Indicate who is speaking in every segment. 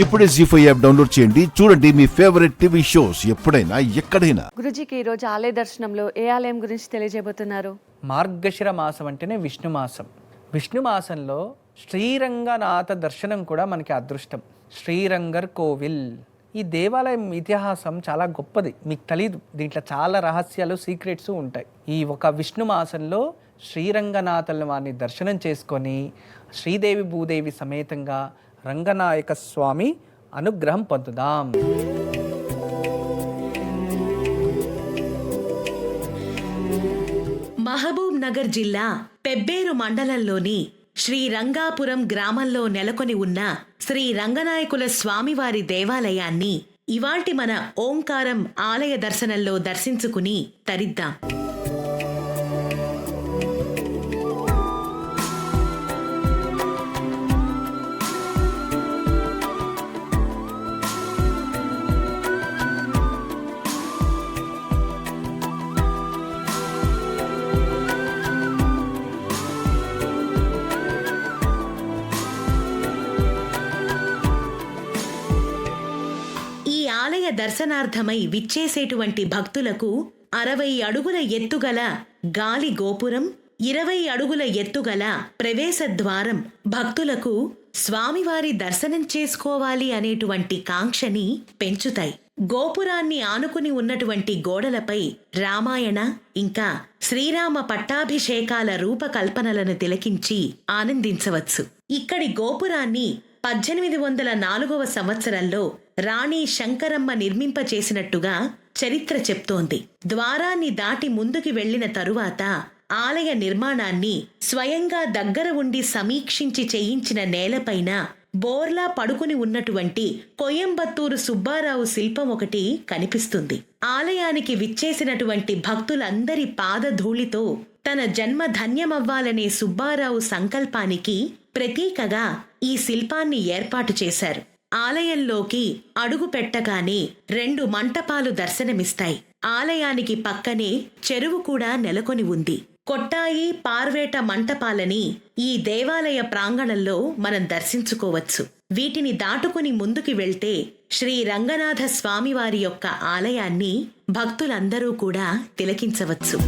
Speaker 1: ఇప్పుడే జీ5 app download చేయండి. చూడండి మీ ఫేవరెట్ టీవీ షోస్ ఎప్పుడైనా ఎక్కడైనా.
Speaker 2: గురుజీకి ఈ రోజు ఆలయ దర్శనంలో ఏ ఆలయం గురించి తెలియజేయబోతున్నారు?
Speaker 3: మార్గశిర మాసం అంటేనే విష్ణు మాసం. విష్ణు మాసంలో శ్రీరంగనాథ దర్శనం కూడా మనకి అదృష్టం. శ్రీరంగర్ కోవిల్ ఈ దేవాలయం ఇతిహాసం చాలా గొప్పది. మీకు తెలీదు, దీంట్లో చాలా రహస్యాలు, సీక్రెట్స్ ఉంటాయి. ఈ ఒక విష్ణు మాసంలో శ్రీరంగనాథుల వారిని దర్శనం చేసుకొని శ్రీదేవి భూదేవి సమేతంగా రంగనాయక స్వామి అనుగ్రహం పొందుదాం.
Speaker 4: మహబూబ్ నగర్ జిల్లా పెబ్బేరు మండలంలోని శ్రీ రంగాపురం గ్రామంలో నెలకొని ఉన్న శ్రీ రంగనాయకుల స్వామివారి దేవాలయాన్ని ఇవాల్టి మన ఓంకారం ఆలయ దర్శనంలో దర్శించుకుని తరిద్దాం. ఆలయ దర్శనార్థమై విచ్చేసేటువంటి భక్తులకు 60 అడుగుల ఎత్తుగల గాలి గోపురం, 20 అడుగుల ఎత్తుగల ప్రవేశ ద్వారం భక్తులకు స్వామివారి దర్శనం చేసుకోవాలి అనేటువంటి కాంక్షని పెంచుతాయి. గోపురాన్ని ఆనుకుని ఉన్నటువంటి గోడలపై రామాయణ ఇంకా శ్రీరామ పట్టాభిషేకాల రూపకల్పనలను తిలకించి ఆనందించవచ్చు. ఇక్కడి గోపురాన్ని 1804వ సంవత్సరంలో రాణి శంకరమ్మ నిర్మింపచేసినట్టుగా చరిత్ర చెప్తోంది. ద్వారాన్ని దాటి ముందుకి వెళ్లిన తరువాత ఆలయ నిర్మాణాన్ని స్వయంగా దగ్గర ఉండి సమీక్షించి చేయించిన నేలపైన బోర్లా పడుకుని ఉన్నటువంటి కోయంబత్తూరు సుబ్బారావు శిల్పం ఒకటి కనిపిస్తుంది. ఆలయానికి విచ్చేసినటువంటి భక్తులందరి పాదధూళితో తన జన్మ ధన్యమవ్వాలనే సుబ్బారావు సంకల్పానికి ప్రతీకగా ఈ శిల్పాన్ని ఏర్పాటు చేశారు. ఆలయంలోకి అడుగు పెట్టగానే 2 మంటపాలు దర్శనమిస్తాయి. ఆలయానికి పక్కనే చెరువు కూడా నెలకొని ఉంది. కొట్టాయి, పార్వేట మంటపాలని ఈ దేవాలయ ప్రాంగణంలో మనం దర్శించుకోవచ్చు. వీటిని దాటుకుని ముందుకి వెళ్తే శ్రీ రంగనాథ స్వామివారి యొక్క ఆలయాన్ని భక్తులందరూ కూడా తిలకించవచ్చు.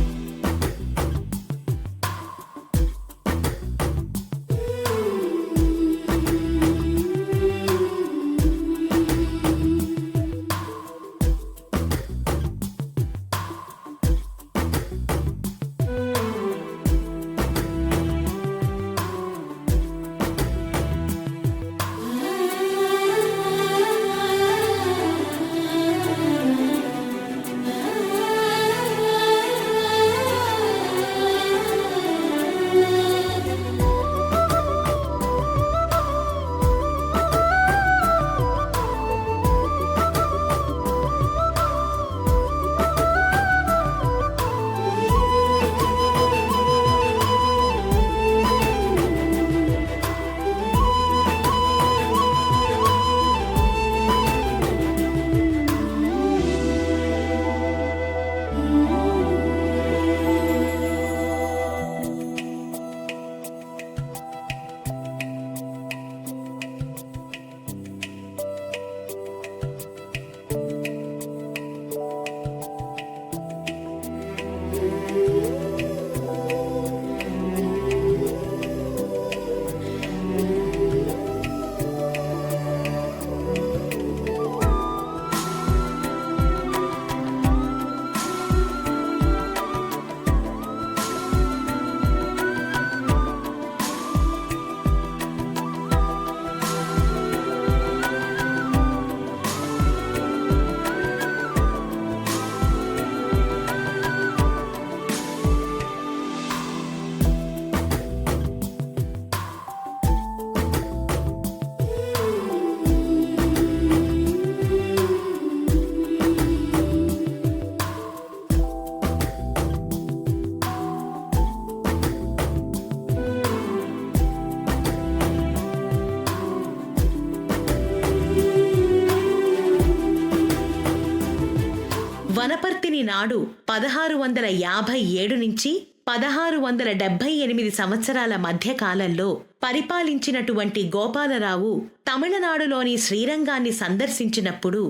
Speaker 4: వనపర్తిని నాడు 1657 నుంచి 1678 సంవత్సరాల మధ్యకాలంలో పరిపాలించినటువంటి గోపాలరావు తమిళనాడులోని శ్రీరంగాన్ని సందర్శించినప్పుడు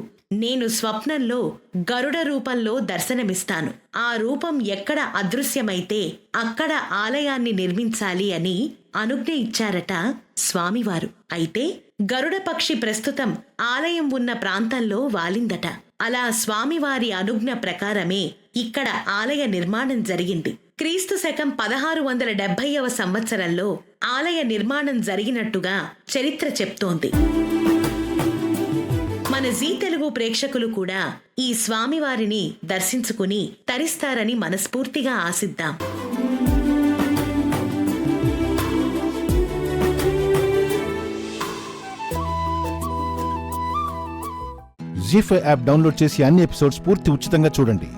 Speaker 4: నేను స్వప్నంలో గరుడ రూపంలో దర్శనమిస్తాను. ఆ రూపం ఎక్కడ అదృశ్యమైతే అక్కడ ఆలయాన్ని నిర్మించాలి అని అనుజ్ఞ ఇచ్చారట స్వామివారు. అయితే గరుడ పక్షి ప్రస్తుతం ఆలయం ఉన్న ప్రాంతంలో వాలిందట. అలా స్వామివారి అనుజ్ఞ ప్రకారమే ఇక్కడ ఆలయ నిర్మాణం జరిగింది. క్రీస్తు శకం 1670వ సంవత్సరంలో ఆలయ నిర్మాణం జరిగినట్టుగా చరిత్ర చెప్తోంది. మన జీ తెలుగు ప్రేక్షకులు కూడా ఈ స్వామివారిని దర్శించుకుని తరిస్తారని మనస్ఫూర్తిగా ఆశిద్దాం.
Speaker 1: జీ5 యాప్ డౌన్లోడ్ చేసి అన్ని ఎపిసోడ్స్ పూర్తి ఉచితంగా చూడండి.